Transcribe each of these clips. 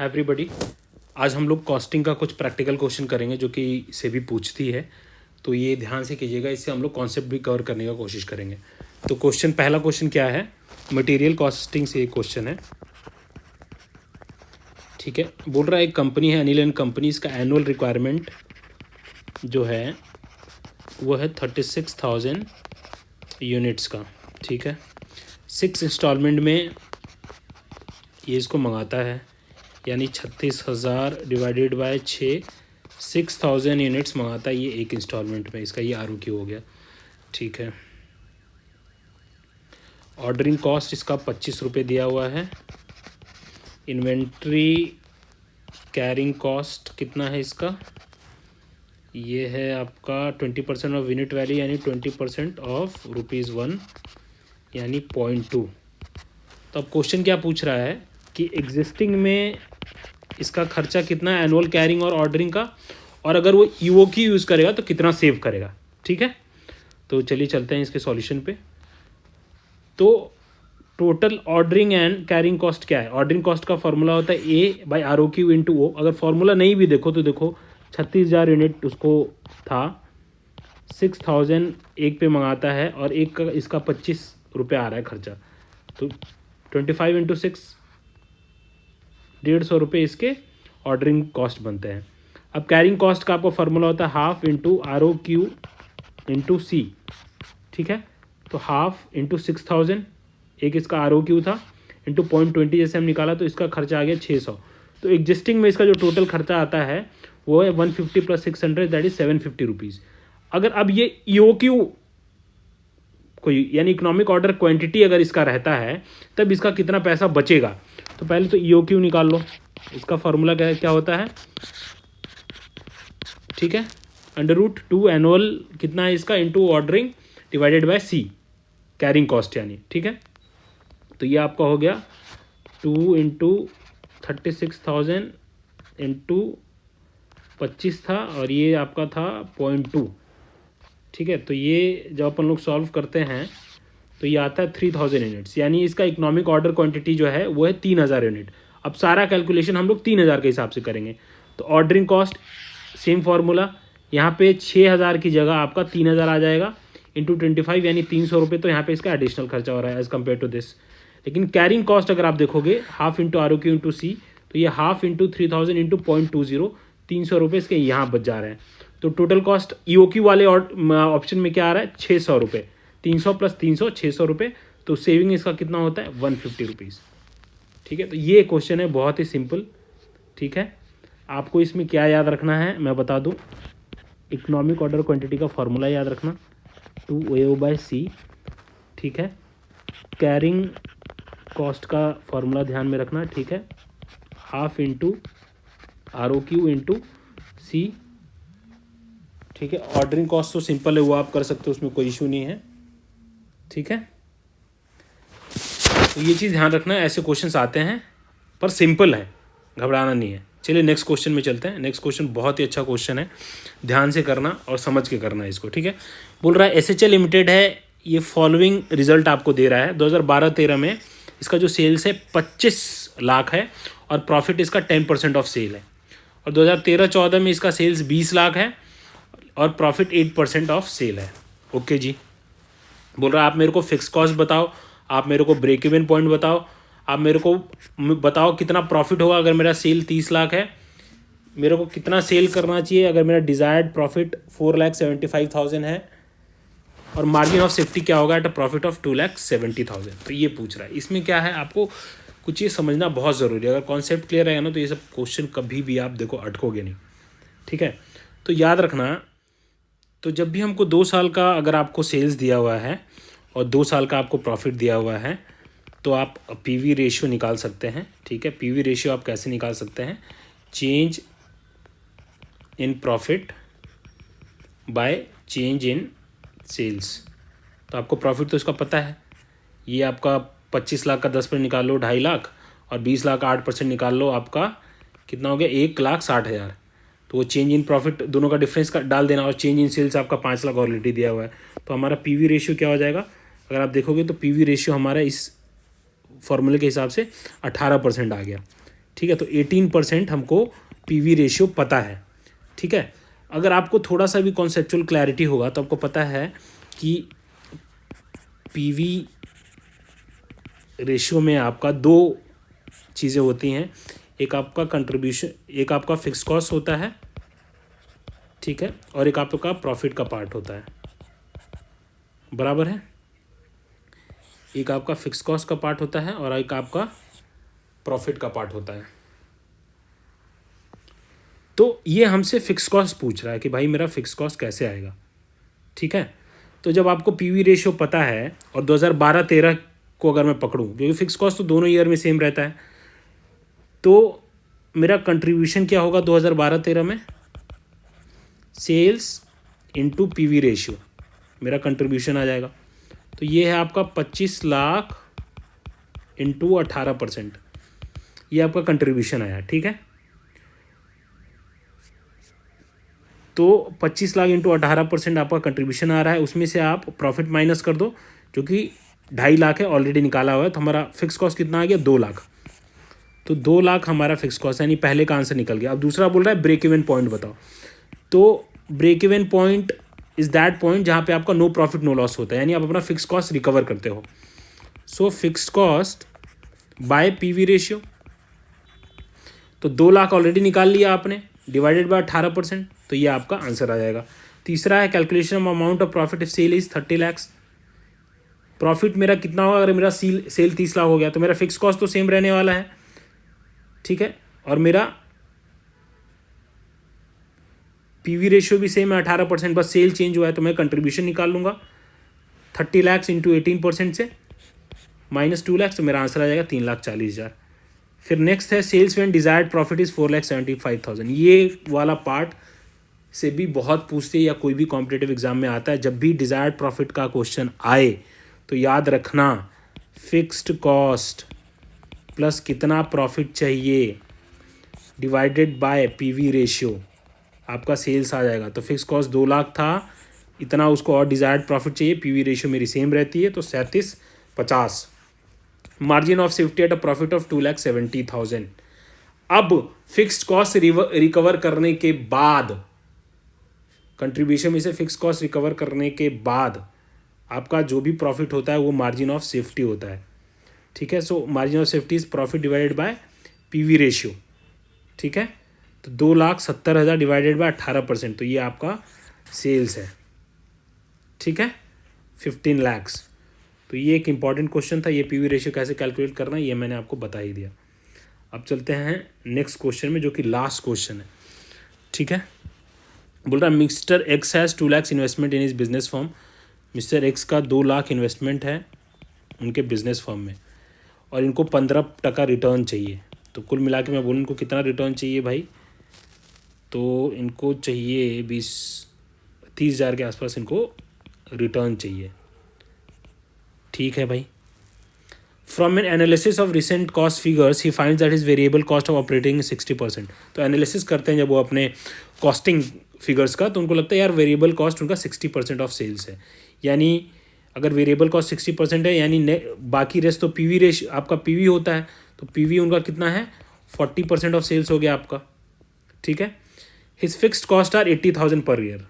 Everybody. आज हम लोग कॉस्टिंग का कुछ प्रैक्टिकल क्वेश्चन करेंगे जो कि से भी पूछती है, तो ये ध्यान से कीजिएगा। इससे हम लोग कॉन्सेप्ट भी कवर करने का कोशिश करेंगे। तो पहला क्वेश्चन क्या है, मटेरियल कॉस्टिंग से एक क्वेश्चन है। ठीक है, बोल रहा है एक कंपनी है अनिल एंड कंपनी, इसका एनुअल रिक्वायरमेंट जो है वो है 36,000 यूनिट्स का। ठीक है, 6 इंस्टॉलमेंट में ये इसको मंगाता है, यानी 36,000 डिवाइडेड बाय 6,000 यूनिट्स मंगाता है ये एक इंस्टॉलमेंट में। इसका ये ROQ हो गया। ठीक है, ऑर्डरिंग कॉस्ट इसका 25 रुपये दिया हुआ है। इन्वेंट्री कैरिंग कॉस्ट कितना है इसका, ये है आपका 20% ऑफ यूनिट वैल्यू, यानी 20% ऑफ ₹1 यानी 0.2। तो अब क्वेश्चन क्या पूछ रहा है कि एग्जिस्टिंग में इसका खर्चा कितना है एनुअल कैरिंग और ऑर्डरिंग का, और अगर वो EOQ यूज़ करेगा तो कितना सेव करेगा। ठीक है, तो चलिए चलते हैं इसके सॉल्यूशन पे। तो total ordering and carrying cost क्या है, ऑर्डरिंग कॉस्ट का फॉर्मूला होता है A/ROQ × O। अगर फॉर्मूला नहीं भी देखो तो देखो 36,000 यूनिट उसको था, 6,000 एक पे मंगाता है और एक का इसका 25 रुपये आ रहा है खर्चा, तो 25 × 6 150 रुपये इसके ऑर्डरिंग कॉस्ट बनते हैं। अब कैरिंग कॉस्ट का आपको फार्मूला होता है हाफ इंटू ROQ × C। ठीक है, तो हाफ इंटू 6,000 एक इसका ROQ था, इंटू 0.20 जैसे हम निकाला तो इसका खर्चा आ गया 600। तो एग्जिस्टिंग में इसका जो टोटल खर्चा आता है वो है 150 + 600 दैट इज 750 रुपीज़। अगर अब ये EOQ कोई यानी इकोनॉमिक ऑर्डर क्वांटिटी अगर इसका रहता है तब इसका कितना पैसा बचेगा, तो पहले तो EOQ निकाल लो। इसका फार्मूला क्या होता है, ठीक है, √2 एनुअल कितना है इसका into ordering divided by C carrying cost यानी। ठीक है, तो ये आपका हो गया 2 × 36,000 × 25 था और ये आपका था 0.2। ठीक है, तो ये जब अपन लोग सॉल्व करते हैं तो ये आता है 3,000 यूनिट्स, यानी इसका इकोनॉमिक ऑर्डर क्वांटिटी जो है वो है 3,000 यूनिट। अब सारा कैलकुलेशन हम लोग 3,000 के हिसाब से करेंगे। तो ऑर्डरिंग कॉस्ट सेम फार्मूला, यहाँ पे 6,000 की जगह आपका 3,000 आ जाएगा इंटू 25 यानी 300 रुपये। तो यहाँ पे इसका एडिशनल खर्चा हो रहा है एज़ कम्पेयर टू दिस। लेकिन कैरिंग कॉस्ट अगर आप देखोगे हाफ इंटू ROQ × C, तो ये हाफ इंटू 3,000 इंटू 0.20 300 रुपये इसके यहाँ बच जा रहे हैं। तो टोटल कॉस्ट EOQ वाले ऑप्शन में क्या आ रहा है 600 रुपये, 300 + 300 600 रुपये। तो सेविंग इसका कितना होता है 150 रुपीज़। ठीक है, तो ये क्वेश्चन है बहुत ही सिंपल। ठीक है, आपको इसमें क्या याद रखना है मैं बता दूं, इकोनॉमिक ऑर्डर क्वांटिटी का फार्मूला याद रखना 2AO/C। ठीक है, कैरिंग कॉस्ट का फार्मूला ध्यान में रखना। ठीक है, हाफ इंटू ROQ × C। ठीक है, ऑर्डरिंग कॉस्ट तो सिंपल है, वो आप कर सकते हो, उसमें कोई इशू नहीं है। ठीक है, तो ये चीज़ ध्यान रखना है, ऐसे क्वेश्चंस आते हैं पर सिंपल है, घबराना नहीं है। चलिए नेक्स्ट क्वेश्चन में चलते हैं। नेक्स्ट क्वेश्चन बहुत ही अच्छा क्वेश्चन है, ध्यान से करना और समझ के करना है इसको। ठीक है, बोल रहा है SHL लिमिटेड है, ये फॉलोइंग रिजल्ट आपको दे रहा है। 2012-13 में इसका जो सेल्स है 25 लाख है और प्रॉफिट इसका 10% ऑफ सेल है। और 2013-14 में इसका सेल्स 20 लाख है और प्रॉफिट 8% ऑफ सेल है। ओके जी, बोल रहा है आप मेरे को फिक्स कॉस्ट बताओ, आप मेरे को ब्रेक इवन पॉइंट बताओ, आप मेरे को बताओ कितना प्रॉफिट होगा अगर मेरा सेल 30 लाख है, मेरे को कितना सेल करना चाहिए अगर मेरा डिज़ायर्ड प्रॉफिट 4,75,000 है, और मार्जिन ऑफ सेफ्टी क्या होगा एट अ प्रॉफिट ऑफ 2,70,000। तो ये पूछ रहा है। इसमें क्या है, आपको कुछ ये समझना बहुत ज़रूरी है। अगर कॉन्सेप्ट क्लियर रहेगा ना तो ये सब क्वेश्चन कभी भी आप देखो अटकोगे नहीं। ठीक है, तो याद रखना, तो जब भी हमको 2 साल का अगर आपको सेल्स दिया हुआ है और 2 साल का आपको प्रॉफिट दिया हुआ है तो आप PV रेशियो निकाल सकते हैं। ठीक है, PV रेशियो आप कैसे निकाल सकते हैं, change in profit by change in sales. तो आपको प्रॉफिट तो इसका पता है, ये आपका 25 लाख का 10% निकाल लो 2.5 लाख, और 20 लाख का 8% निकाल लो, आपका कितना हो गया 1,60,000। तो वो चेंज इन प्रॉफिट दोनों का डिफरेंस का डाल देना, और चेंज इन सेल्स आपका 5 लाख ऑलरेडी दिया हुआ है। तो हमारा PV रेशियो क्या हो जाएगा, अगर आप देखोगे तो PV रेशियो हमारा इस फॉर्मूले के हिसाब से 18% आ गया। ठीक है। तो 18% हमको पीवी रेशियो पता है, ठीक है। अगर आपको थोड़ा सा भी कॉन्सेप्चुअल क्लैरिटी होगा तो आपको पता है कि पीवी रेशियो में आपका दो चीज़ें होती हैं, एक आपका कंट्रीब्यूशन, एक आपका फिक्स कॉस्ट होता है, ठीक है, और एक आपका प्रॉफिट का पार्ट होता है, बराबर है। एक आपका फिक्स कॉस्ट का पार्ट होता है और एक आपका प्रॉफिट का पार्ट होता है। तो ये हमसे फिक्स कॉस्ट पूछ रहा है कि भाई मेरा फिक्स कॉस्ट कैसे आएगा, ठीक है। तो जब आपको पीवी रेशियो पता है और 2012-13 को अगर मैं पकड़ूँ, क्योंकि फिक्स कॉस्ट तो दोनों ईयर में सेम रहता है, तो मेरा कंट्रीब्यूशन क्या होगा 2012-13 में, सेल्स इनटू पीवी रेशियो मेरा कंट्रीब्यूशन आ जाएगा। तो ये है आपका 25 लाख इंटू 18%, ये आपका कंट्रीब्यूशन आया, ठीक है। तो 25 लाख इंटू 18% आपका कंट्रीब्यूशन आ रहा है, उसमें से आप प्रॉफिट माइनस कर दो जो कि 2.5 लाख है, ऑलरेडी निकाला हुआ है। तो हमारा फिक्स कॉस्ट कितना आ गया, 2 लाख। तो 2 लाख हमारा फिक्स कॉस्ट, यानी पहले का आंसर निकल गया। अब दूसरा बोल रहा है ब्रेक इवन पॉइंट बताओ। तो break even point is that point जहाँ पे आपका नो प्रॉफिट नो लॉस होता है, यानी आप अपना फिक्स कॉस्ट रिकवर करते हो। So fix cost by PV ratio, तो 2 लाख ऑलरेडी निकाल लिया आपने, डिवाइडेड बाय 18%, तो ये आपका आंसर आ जाएगा। तीसरा है calculation of amount of profit if sale is 30 lakh. Profit मेरा कितना होगा अगर मेरा सेल 30 लाख हो गया, तो मेरा फिक्स कॉस्ट तो सेम रहने वाला है, ठीक है, और मेरा पीवी रेशियो भी सेम है 18%, बस सेल चेंज हुआ है। तो मैं कंट्रीब्यूशन निकाल लूँगा 30 लाख इंटू 18% से माइनस 2 लाख, तो मेरा आंसर आ जाएगा 3,40,000। फिर नेक्स्ट है sales when desired profit is 4,75,000। ये वाला पार्ट से भी बहुत पूछते हैं या कोई भी कॉम्पिटिटिव एग्जाम में आता है। जब भी डिजायर्ड प्रॉफिट का क्वेश्चन आए तो याद रखना फिक्स्ड कॉस्ट प्लस कितना प्रॉफिट चाहिए डिवाइडेड बाय पीवी रेशियो, आपका सेल्स आ जाएगा। तो फिक्स कॉस्ट 2 लाख था, इतना उसको और डिजायर्ड प्रॉफिट चाहिए, पीवी रेशियो मेरी सेम रहती है, तो 3750। Margin of safety at a profit of 2,70,000। अब फिक्स्ड कॉस्ट रिकवर करने के बाद, कंट्रीब्यूशन में से फिक्स कॉस्ट रिकवर करने के बाद आपका जो भी प्रॉफिट होता है वो मार्जिन ऑफ सेफ्टी होता है, ठीक है। So margin of safety is profit divided by PV ratio, ठीक है। तो 2,70,000 डिवाइडेड बाय 18%, तो ये आपका सेल्स है, ठीक है, 15 लाख। तो ये एक इंपॉर्टेंट क्वेश्चन था, ये पीवी रेशियो कैसे कैलकुलेट करना है ये मैंने आपको बता ही दिया। अब चलते हैं नेक्स्ट क्वेश्चन में, जो कि लास्ट क्वेश्चन है, ठीक है। बोल रहा है mister x has 2 lakh investment in his business firm. Mister x का 2 लाख इन्वेस्टमेंट है उनके बिजनेस फर्म में और इनको 15% रिटर्न चाहिए। तो कुल मिला के मैं बोलूँ इनको कितना रिटर्न चाहिए भाई, तो इनको चाहिए 30,000 के आसपास इनको रिटर्न चाहिए, ठीक है भाई। From N analysis of recent cost figures he finds that is variable cost of operating 60%। तो एनालिसिस करते हैं जब वो अपने कॉस्टिंग फिगर्स का, तो उनको लगता है यार वेरिएबल कॉस्ट उनका 60% ऑफ सेल्स है। यानी अगर वेरिएबल कॉस्ट 60% है, यानी बाकी रेस्ट तो पीवी रेशियो आपका पीवी होता है, तो पीवी उनका कितना है 40% ऑफ सेल्स हो गया आपका, ठीक है। His fixed cost are 80,000 per year,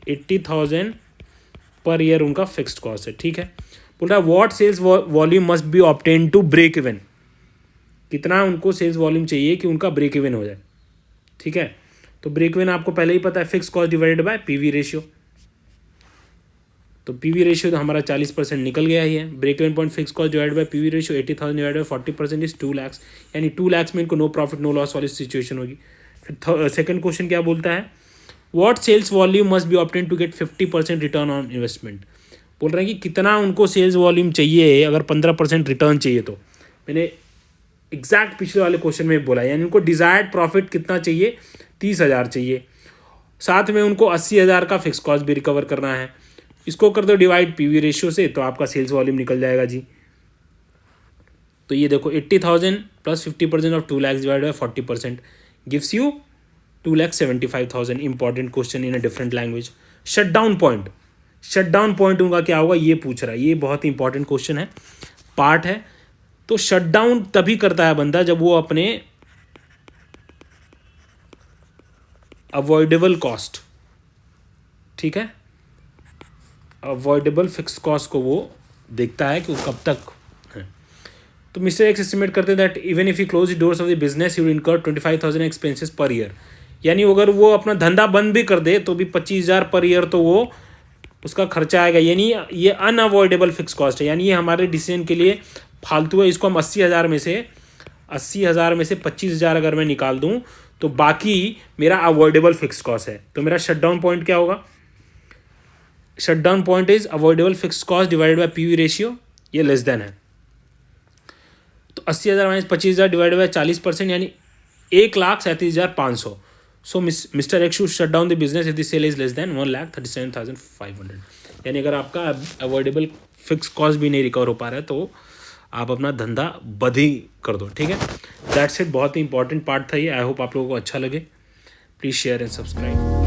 80,000 per year उनका फिक्स्ड कॉस्ट है, ठीक है। बोल रहा है what sales volume must be obtain to break even. कितना उनको सेल्स वॉल्यूम चाहिए कि उनका ब्रेक इवन हो जाए, ठीक है। तो ब्रेक इवन आपको पहले ही पता है, fix cost divided by PV ratio. तो पीवी रेशियो तो हमारा 40% निकल गया ही है। Break even point fix cost divided by PV ratio 80,000 divided by 40% is 2 lakh, यानी 2 लाख में इनको नो प्रॉफिट नो लॉस वाली सिचुएशन होगी। फिर सेकंड क्वेश्चन क्या बोलता है, what sales volume must be obtain to get 50% return on investment. बोल रहे हैं कि कितना उनको सेल्स वॉल्यूम चाहिए अगर 15% रिटर्न चाहिए। तो मैंने एग्जैक्ट पिछले वाले क्वेश्चन में बोला, यानी उनको डिजायर्ड प्रॉफिट कितना चाहिए 30,000 चाहिए, साथ में उनको 80,000 का फिक्स कॉस्ट भी रिकवर करना है। इसको कर दो डिवाइड पीवी रेशियो से, तो आपका सेल्स वॉल्यूम निकल जाएगा जी। तो ये देखो 80,000 plus 50% of 2 lakh divide by 40% gives you 2,75,000। Important question in a different language. Shut down point, shut down point उनका क्या होगा ये पूछ रहा है, ये बहुत इंपॉर्टेंट क्वेश्चन है, पार्ट है। तो शट डाउन तभी करता है बंदा जब वो अपने अवॉइडेबल कॉस्ट, ठीक है, अवॉइडेबल फिक्स कॉस्ट को वो देखता है कि वो कब तक है। तो मिस्टर एक्स एस्टिमेट करते हैं that even if you close the doors of the business you will इनकर 25,000 एक्सपेंसेस पर ईयर। यानी अगर वो अपना धंधा बंद भी कर दे तो भी 25,000 पर ईयर तो वो उसका खर्चा आएगा। यानी ये अनअवॉइडेबल फिक्स कॉस्ट है, यानी ये हमारे डिसीजन के लिए फालतू है। इसको हम 80,000 में से 25,000 अगर मैं निकाल दूं तो बाकी मेरा अवॉइडेबल फिक्स कॉस्ट है। तो मेरा शटडाउन पॉइंट क्या होगा? Shutdown point is avoidable fix cost divided by PV ratio, ये लेस देन है। तो 80,000 माइनस 25,000 डिवाइडेड बाय 40%, यानी 1,37,500। So mister X should shut down the business if the sale is less than 1,37,500। यानी अगर आपका avoidable fix cost भी नहीं recover हो पा रहा है तो आप अपना धंधा बंद ही कर दो, ठीक है। दैट्स इट, बहुत ही इंपॉर्टेंट पार्ट था ये। आई होप आप लोगों को अच्छा लगे। Please share and subscribe.